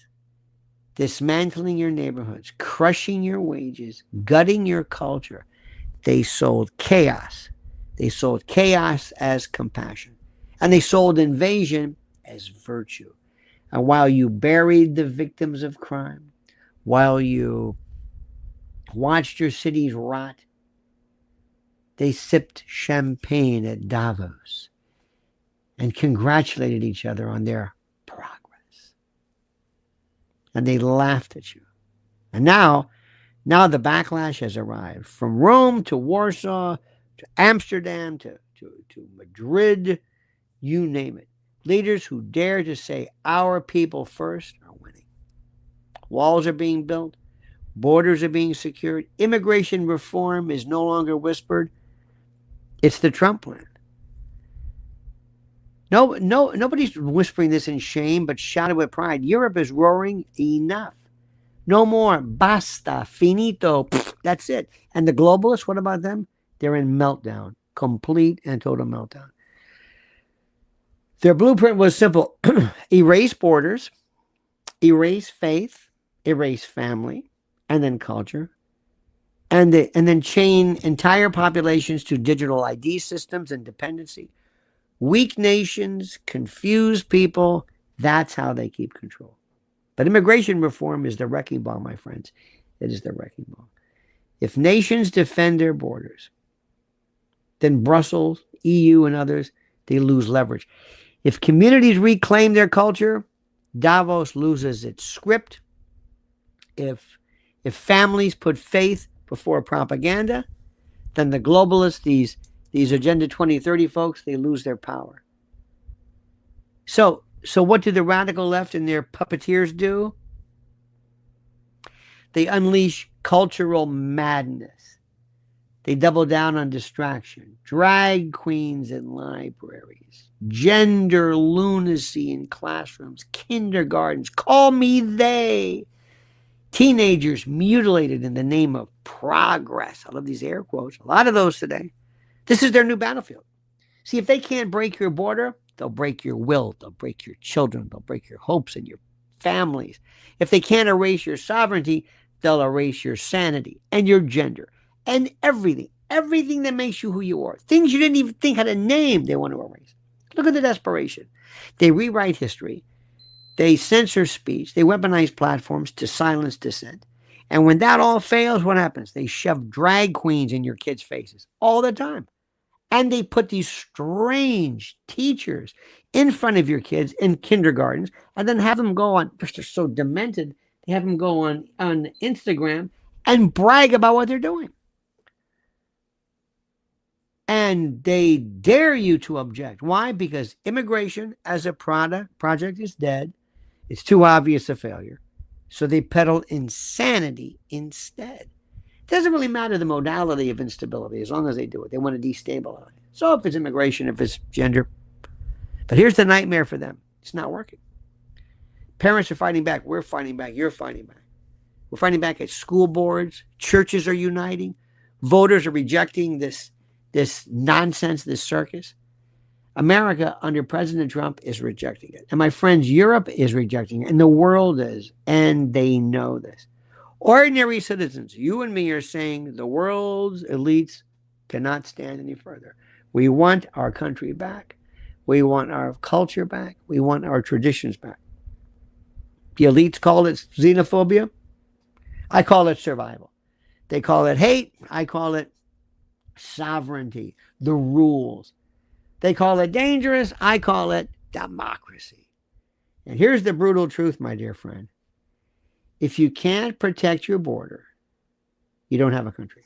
dismantling your neighborhoods, crushing your wages, gutting your culture. They sold chaos. They sold chaos as compassion. And they sold invasion as virtue. And while you buried the victims of crime, while you watched your cities rot, they sipped champagne at Davos and congratulated each other on their progress. And they laughed at you. And now the backlash has arrived. From Rome to Warsaw to Amsterdam to Madrid, you name it. Leaders who dare to say our people first are winning. Walls are being built. Borders are being secured. Immigration reform is no longer whispered. It's the Trump plan. Nobody's whispering this in shame, but shouted with pride. Europe is roaring, enough. No more. Basta. Finito. Pfft, that's it. And the globalists, what about them? They're in meltdown. Complete and total meltdown. Their blueprint was simple. Erase borders, erase faith, erase family, and then culture, and then chain entire populations to digital ID systems and dependency. Weak nations, confused people, that's how they keep control. But immigration reform is the wrecking ball, my friends. It is the wrecking ball. If nations defend their borders, then Brussels, EU, and others, they lose leverage. If communities reclaim their culture, Davos loses its script. If families put faith before propaganda, then the globalists, these Agenda 2030 folks, they lose their power. So what do the radical left and their puppeteers do? They unleash cultural madness. They double down on distraction, drag queens in libraries, gender lunacy in classrooms, kindergartens, call me they. Teenagers mutilated in the name of progress. I love these air quotes. A lot of those today. This is their new battlefield. See, if they can't break your border, they'll break your will. They'll break your children. They'll break your hopes and your families. If they can't erase your sovereignty, they'll erase your sanity and your gender and everything that makes you who you are. Things you didn't even think had a name, they want to erase. Look at the desperation. They rewrite history. They censor speech. They weaponize platforms to silence dissent. And when that all fails, what happens? They shove drag queens in your kids' faces all the time. And they put these strange teachers in front of your kids in kindergartens and then have them go on, because they're so demented, they have them go on Instagram and brag about what they're doing. And they dare you to object. Why? Because immigration as a project is dead. It's too obvious a failure. So they peddle insanity instead. It doesn't really matter the modality of instability as long as they do it. They want to destabilize. So if it's immigration, if it's gender. But here's the nightmare for them. It's not working. Parents are fighting back. We're fighting back. You're fighting back. We're fighting back at school boards. Churches are uniting. Voters are rejecting this nonsense, this circus. America under President Trump is rejecting it. And my friends, Europe is rejecting it. And the world is. And they know this. Ordinary citizens, you and me, are saying the world's elites cannot stand any further. We want our country back. We want our culture back. We want our traditions back. The elites call it xenophobia. I call it survival. They call it hate. I call it sovereignty. the rules. They call it dangerous. I call it democracy. And here's the brutal truth, my dear friend. If you can't protect your border, you don't have a country.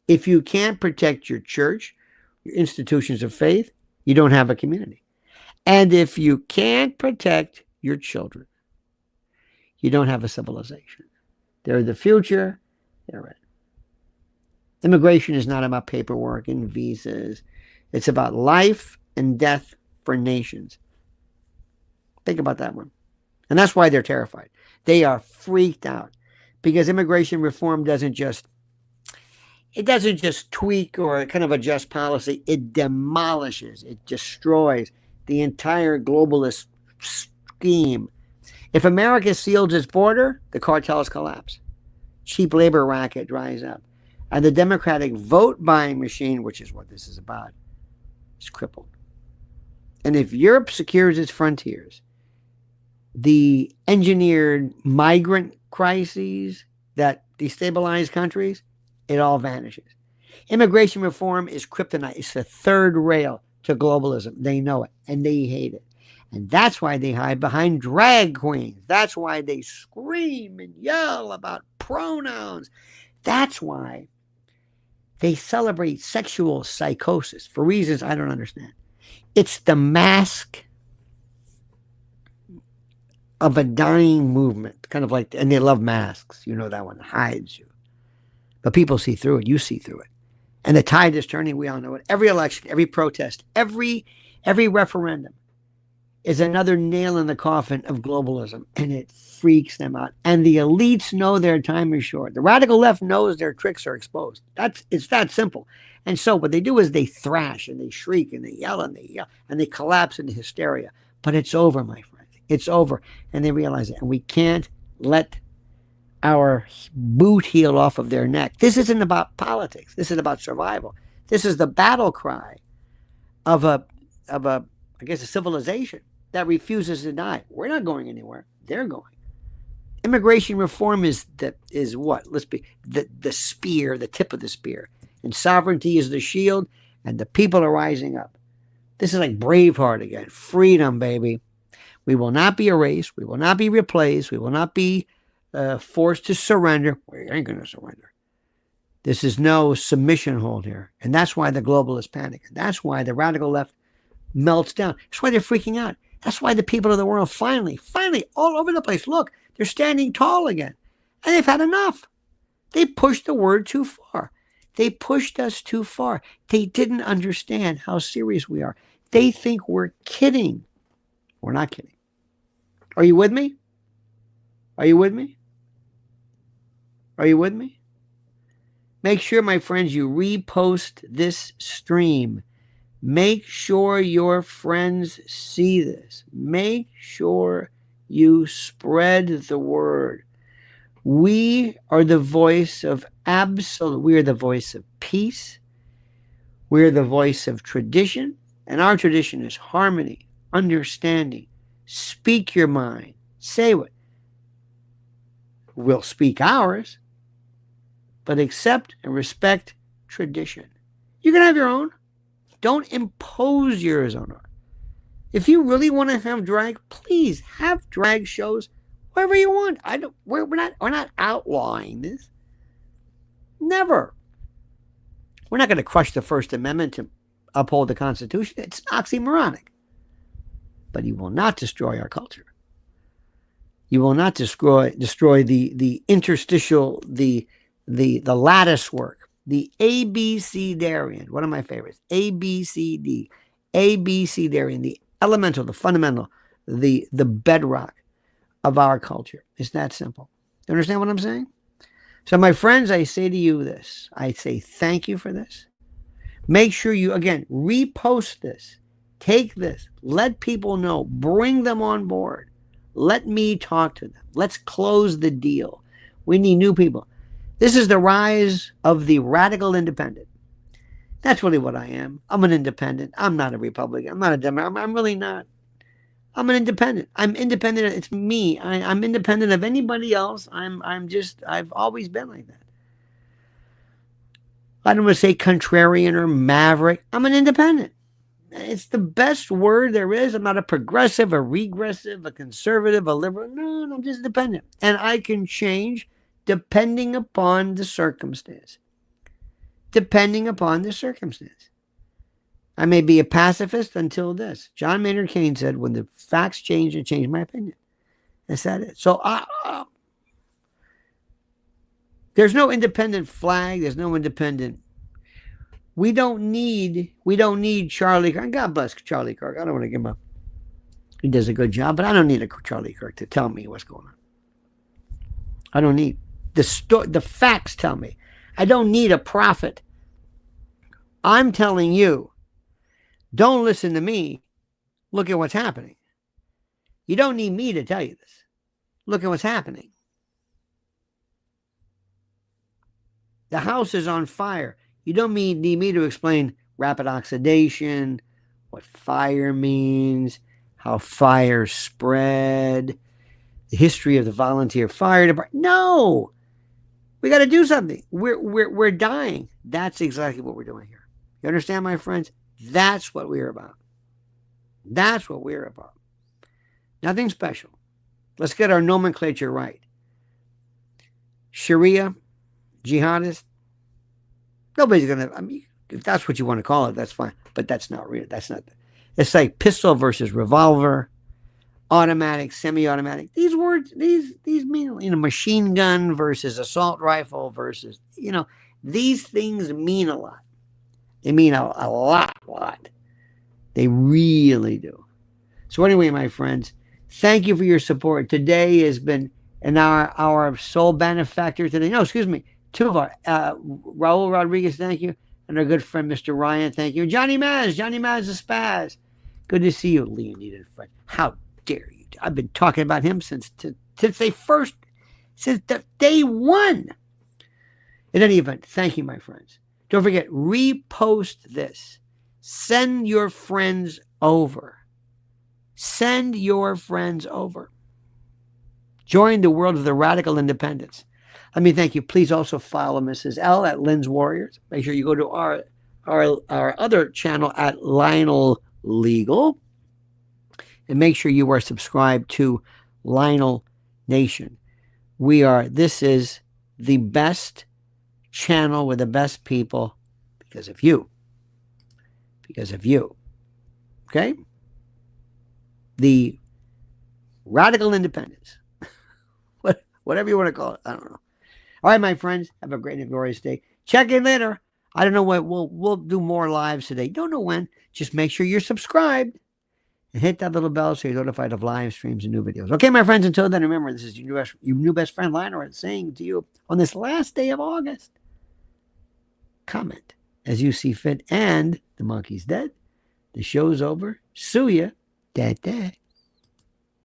If you can't protect your church, your institutions of faith, you don't have a community. And if you can't protect your children, you don't have a civilization. They're the future. They're it. Immigration is not about paperwork and visas. It's about life and death for nations. Think about that one. And that's why they're terrified. They are freaked out because immigration reform doesn't just tweak or kind of adjust policy. It demolishes, it destroys the entire globalist scheme. If America seals its border, the cartels collapse. Cheap labor racket dries up. And the democratic vote buying machine, which is what this is about, is crippled. And if Europe secures its frontiers, the engineered migrant crises that destabilize countries, it all vanishes. Immigration reform is kryptonite. It's the third rail to globalism. They know it, and they hate it. And that's why they hide behind drag queens. That's why they scream and yell about pronouns. That's why they celebrate sexual psychosis for reasons I don't understand. It's the mask of a dying movement, kind of like, and they love masks. You know that one hides you. But people see through it. You see through it. And the tide is turning. We all know it. Every election, every protest, every referendum is another nail in the coffin of globalism. And it freaks them out. And the elites know their time is short. The radical left knows their tricks are exposed. It's that simple. And so what they do is they thrash and they shriek and they yell and they collapse into hysteria. But it's over, my friends. It's over. And they realize it. And we can't let our boot heel off of their neck. This isn't about politics. This is about survival. This is the battle cry of a civilization that refuses to die. We're not going anywhere. They're going. Immigration reform is what? Let's be the spear, the tip of the spear. And sovereignty is the shield, and the people are rising up. This is like Braveheart again. Freedom, baby. We will not be erased. We will not be replaced. We will not be forced to surrender. We ain't going to surrender. This is no submission hold here. And that's why the globalists panic. And that's why the radical left melts down. That's why they're freaking out. That's why the people of the world finally, all over the place, look, they're standing tall again. And they've had enough. They pushed the word too far. They pushed us too far. They didn't understand how serious we are. They think we're kidding. We're not kidding. Are you with me? Are you with me? Are you with me? Make sure, my friends, you repost this stream. Make sure your friends see this. Make sure you spread the word. We are the voice of absolute. We are the voice of peace. We are the voice of tradition. And our tradition is harmony, understanding. Speak your mind. Say what. We'll speak ours, but accept and respect tradition. You can have your own. Don't impose yours on us. If you really want to have drag, please have drag shows wherever you want. We're not outlawing this. Never. We're not going to crush the First Amendment to uphold the Constitution. It's oxymoronic. But you will not destroy our culture. You will not destroy the interstitial, the lattice work, the ABCDarian, one of my favorites, ABCD, ABCDarian, the elemental, the fundamental, the bedrock of our culture. It's that simple. You understand what I'm saying? So, my friends, I say to you this. I say thank you for this. Make sure you, again, repost this. Take this. Let people know. Bring them on board. Let me talk to them. Let's close the deal. We need new people. This is the rise of the radical independent. That's really what I am. I'm an independent. I'm not a Republican. I'm not a Democrat. I'm really not. I'm an independent. I'm independent. It's me. I'm independent of anybody else. I've always been like that. I don't want to say contrarian or maverick. I'm an independent. It's the best word there is. I'm not a progressive, a regressive, a conservative, a liberal. No, I'm just independent. And I can change depending upon the circumstance. Depending upon the circumstance. I may be a pacifist until this. John Maynard Keynes said, when the facts change, it changed my opinion. That's that it. So there's no independent flag. There's no independent. We don't need Charlie Kirk. God bless Charlie Kirk. I don't want to give him up. He does a good job, but I don't need a Charlie Kirk to tell me what's going on. I don't need the facts tell me. I don't need a prophet. I'm telling you, don't listen to me. Look at what's happening. You don't need me to tell you this. Look at what's happening. The house is on fire. You don't need me to explain rapid oxidation, what fire means, how fire spread, the history of the volunteer fire department. No, we got to do something. We're dying. That's exactly what we're doing here. You understand, my friends? That's what we're about. That's what we're about. Nothing special. Let's get our nomenclature right. Sharia, jihadist. Nobody's going to, I mean, if that's what you want to call it, that's fine. But that's not real. That's not, it's like pistol versus revolver, automatic, semi-automatic. These words, these mean, machine gun versus assault rifle versus, these things mean a lot. They mean a lot. They really do. So anyway, my friends, thank you for your support. Today has been our sole benefactor today. No, excuse me. Two of our, Raul Rodriguez, thank you. And our good friend, Mr. Ryan, thank you. Johnny Maz the Spaz. Good to see you, Leonid friend. How dare you? I've been talking about him since day one. In any event, thank you, my friends. Don't forget, repost this. Send your friends over. Send your friends over. Join the world of the radical independents. Let me thank you. Please also follow Mrs. L at Lynn's Warriors. Make sure you go to our other channel at Lionel Legal. And make sure you are subscribed to Lionel Nation. This is the best channel with the best people because of you. Because of you. Okay? The radical independence. Whatever you want to call it. I don't know. All right, my friends, have a great and glorious day. Check in later. I don't know what we'll do more lives today. Don't know when. Just make sure you're subscribed and hit that little bell so you're notified of live streams and new videos. Okay, my friends, until then, remember, this is your new best friend, Lionel, saying to you on this last day of August, comment as you see fit. And the monkey's dead. The show's over. Sue ya. Dad.